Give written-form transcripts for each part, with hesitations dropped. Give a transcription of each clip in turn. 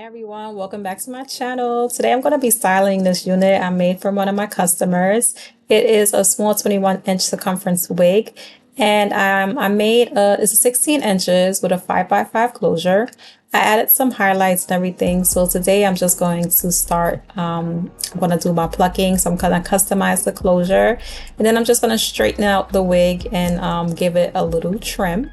Everyone, welcome back to my channel. Today I'm going to be styling this unit I made from one of my customers. It is a small 21-inch circumference wig, and I made it's 16 inches with a 5x5 closure. I added some highlights and everything. So today I'm just going to start, I'm going to do my plucking. So I'm going to customize the closure, and then I'm just going to straighten out the wig and give it a little trim.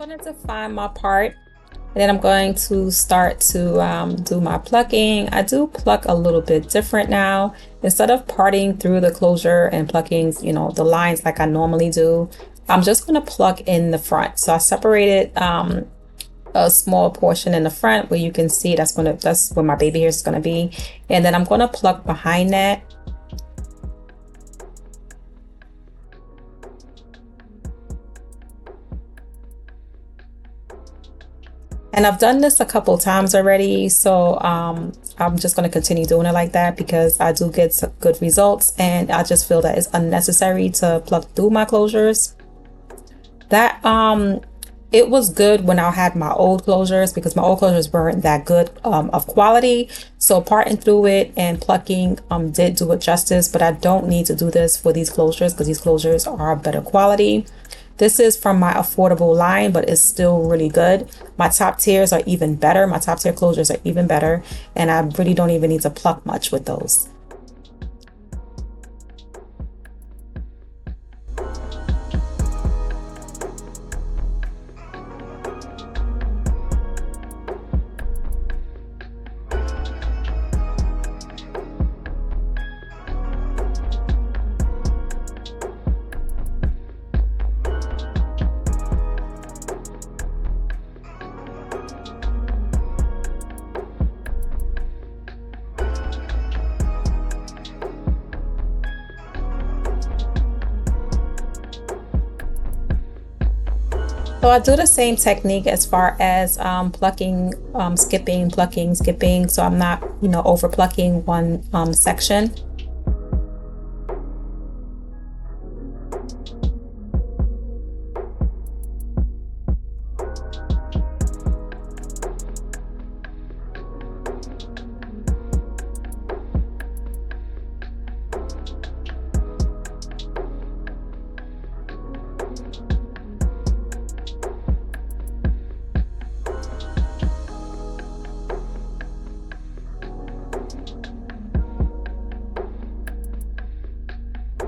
I'm going to define my part, and then I'm going to start to do my plucking. I do pluck a little bit different now. Instead of parting through the closure and plucking, the lines like I normally do, I'm just going to pluck in the front. So I separated a small portion in the front where you can see that's where my baby hair is going to be, and then I'm going to pluck behind that. And I've done this a couple times already, so I'm just going to continue doing it like that because I do get some good results, and I just feel that it's unnecessary to pluck through my closures. That it was good when I had my old closures because my old closures weren't that good of quality. So parting through it and plucking did do it justice, but I don't need to do this for these closures because these closures are better quality. This is from my affordable line, but it's still really good. My top tiers are even better. My top tier closures are even better, and I really don't even need to pluck much with those. So I do the same technique as far as plucking, skipping, plucking, skipping. So I'm not, over plucking one section.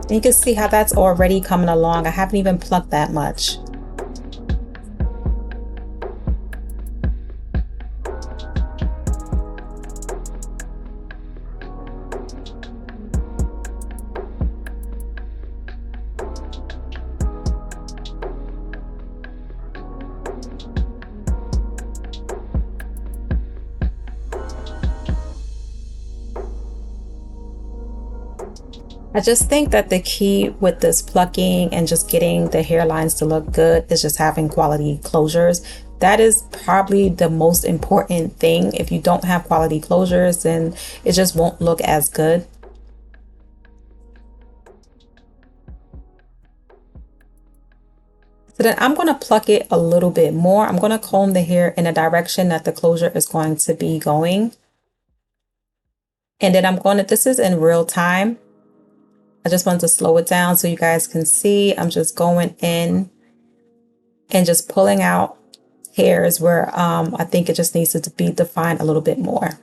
And you can see how that's already coming along. I haven't even plucked that much. I just think that the key with this plucking and just getting the hairlines to look good is just having quality closures. That is probably the most important thing. If you don't have quality closures, then it just won't look as good. So then I'm going to pluck it a little bit more. I'm going to comb the hair in the direction that the closure is going to be going. And then this is in real time. I just wanted to slow it down so you guys can see. I'm just going in and just pulling out hairs where I think it just needs to be defined a little bit more.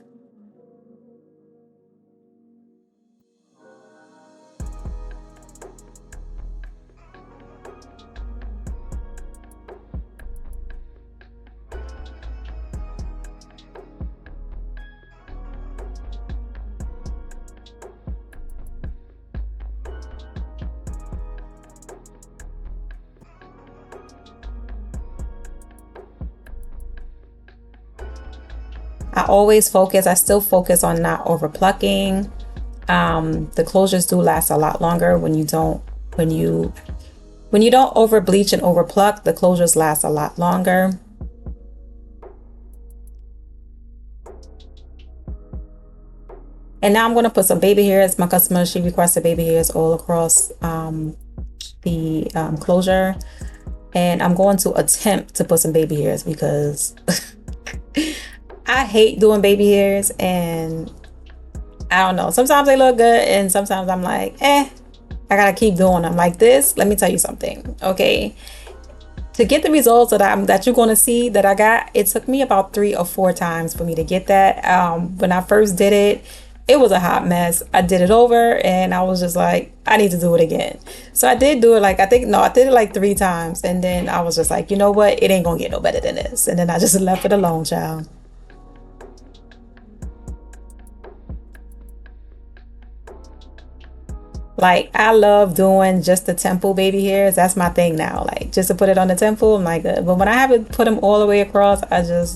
I still focus on not over plucking. The closures do last a lot longer when you don't over bleach and over pluck. The closures last a lot longer. And now I'm going to put some baby hairs. My customer, she requested baby hairs all across the closure. And I'm going to attempt to put some baby hairs because I hate doing baby hairs, and I don't know. Sometimes they look good and sometimes I'm like, I gotta keep doing them like this. Let me tell you something, okay? To get the results that you're going to see that I got, it took me about 3 or 4 times for me to get that. When I first did it, it was a hot mess. I did it over and I was just like, I need to do it again. So I did do it like, I did it like 3 times. And then I was just like, you know what? It ain't gonna get no better than this. And then I just left it alone, child. Like, I love doing just the temple baby hairs. That's my thing now. Like, just to put it on the temple, I'm like, but when I have it put them all the way across,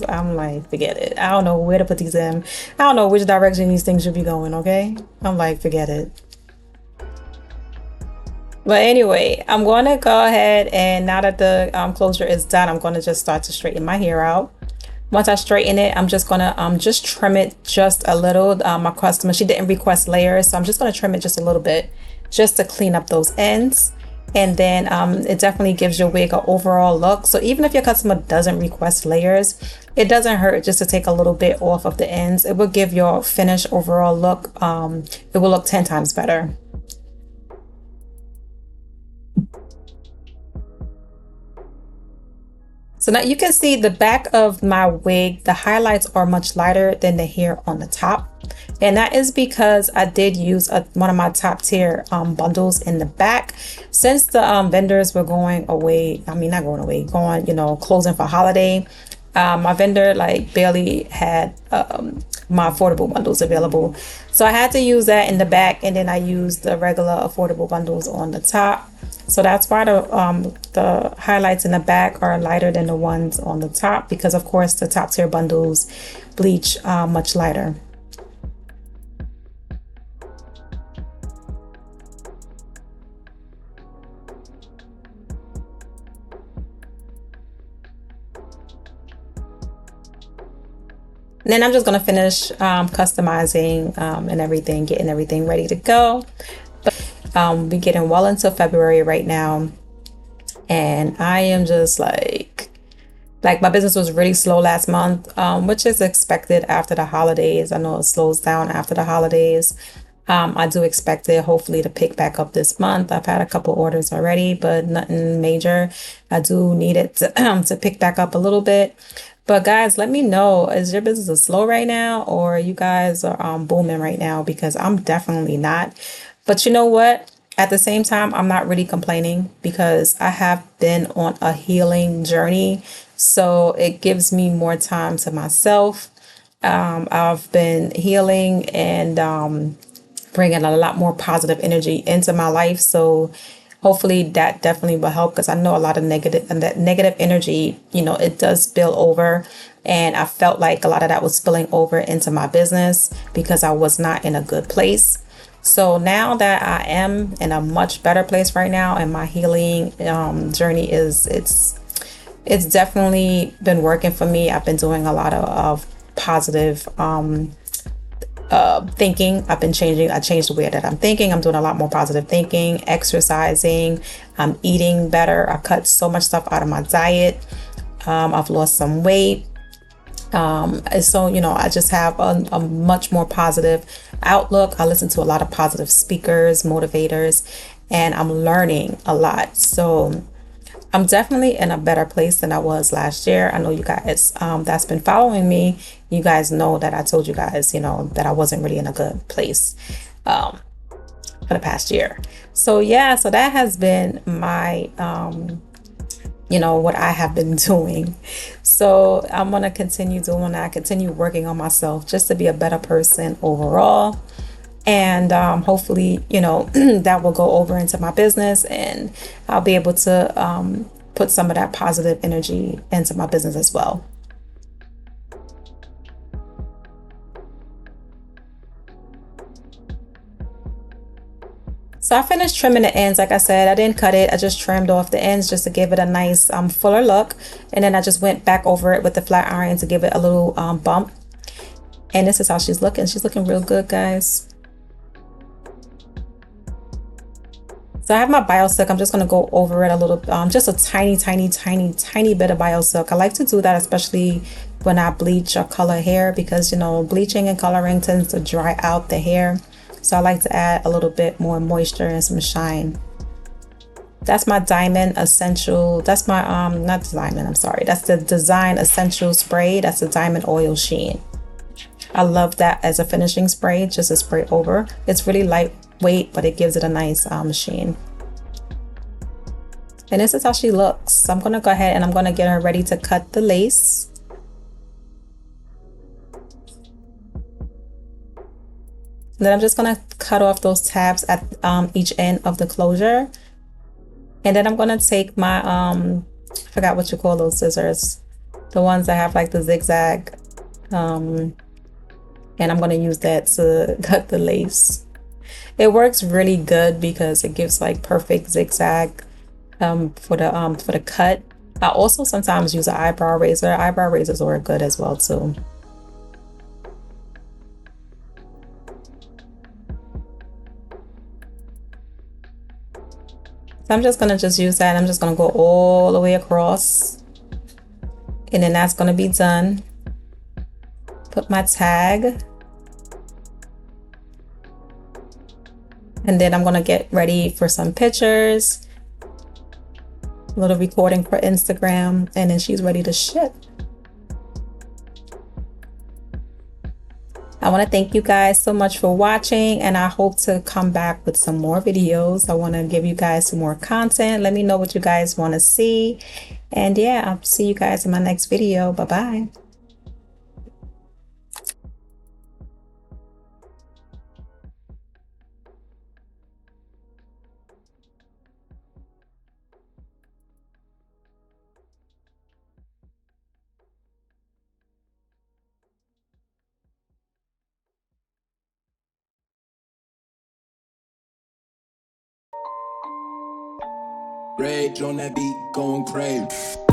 I'm like, forget it. I don't know where to put these in. I don't know which direction these things should be going, okay? I'm like, forget it. But anyway, I'm going to go ahead, and now that the closure is done, I'm going to just start to straighten my hair out. Once I straighten it, I'm just gonna just trim it just a little. My customer, she didn't request layers, so I'm just gonna trim it just a little bit just to clean up those ends. And then it definitely gives your wig an overall look. So even if your customer doesn't request layers, it doesn't hurt just to take a little bit off of the ends. It will give your finished overall look, it will look 10 times better. So now you can see the back of my wig, the highlights are much lighter than the hair on the top. And that is because I did use one of my top tier bundles in the back. Since the vendors were going away, I mean, not going away, going, closing for holiday. My vendor like barely had my affordable bundles available. So I had to use that in the back, and then I used the regular affordable bundles on the top. So that's why the highlights in the back are lighter than the ones on the top, because of course the top tier bundles bleach much lighter. And then I'm just going to finish customizing and everything, getting everything ready to go. We're getting well into February right now, and I am just like my business was really slow last month, which is expected after the holidays. I know it slows down after the holidays. I do expect it hopefully to pick back up this month. I've had a couple orders already, but nothing major. I do need it to, to pick back up a little bit. But guys, let me know, is your business slow right now, or you guys are booming right now? Because I'm definitely not. But you know what? At the same time, I'm not really complaining because I have been on a healing journey. So it gives me more time to myself. I've been healing and bringing a lot more positive energy into my life. So hopefully that definitely will help, because I know a lot of negative, and that negative energy, it does spill over. And I felt like a lot of that was spilling over into my business because I was not in a good place. So now that I am in a much better place right now, and my healing journey it's definitely been working for me. I've been doing a lot of positive thinking. I changed the way that I'm thinking. I'm doing a lot more positive thinking, exercising, I'm eating better. I cut so much stuff out of my diet. I've lost some weight. So, I just have a much more positive outlook. I listen to a lot of positive speakers, motivators, and I'm learning a lot. So I'm definitely in a better place than I was last year. I know you guys that's been following me. You guys know that I told you guys, that I wasn't really in a good place for the past year. So yeah, so that has been my what I have been doing. So I'm going to continue doing that, continue working on myself just to be a better person overall. And hopefully, that will go over into my business, and I'll be able to put some of that positive energy into my business as well. So I finished trimming the ends. Like I said, I didn't cut it. I just trimmed off the ends just to give it a nice fuller look. And then I just went back over it with the flat iron to give it a little bump. And this is how she's looking. She's looking real good, guys. So I have my bio silk. I'm just going to go over it a little, just a tiny bit of bio silk. I like to do that, especially when I bleach or color hair, because, you know, bleaching and coloring tends to dry out the hair. So I like to add a little bit more moisture and some shine. That's my diamond essential. That's my, not diamond, I'm sorry. That's the design essential spray. That's the diamond oil sheen. I love that as a finishing spray, just a spray over. It's really lightweight, but it gives it a nice sheen. And this is how she looks. So I'm gonna go ahead and I'm gonna get her ready to cut the lace. And then I'm just gonna cut off those tabs at each end of the closure. And then I'm gonna take my, I forgot what you call those scissors. The ones that have like the zigzag. And I'm gonna use that to cut the lace. It works really good because it gives like perfect zigzag for the cut. I also sometimes use an eyebrow razor. Eyebrow razors work good as well too. So I'm just gonna use that. I'm just gonna go all the way across, and then that's gonna be done. Put my tag. And then I'm gonna get ready for some pictures, a little recording for Instagram, and then she's ready to ship. I want to thank you guys so much for watching, and I hope to come back with some more videos. I want to give you guys some more content. Let me know what you guys want to see. And yeah, I'll see you guys in my next video. Bye-bye. Rage on that beat, going crazy.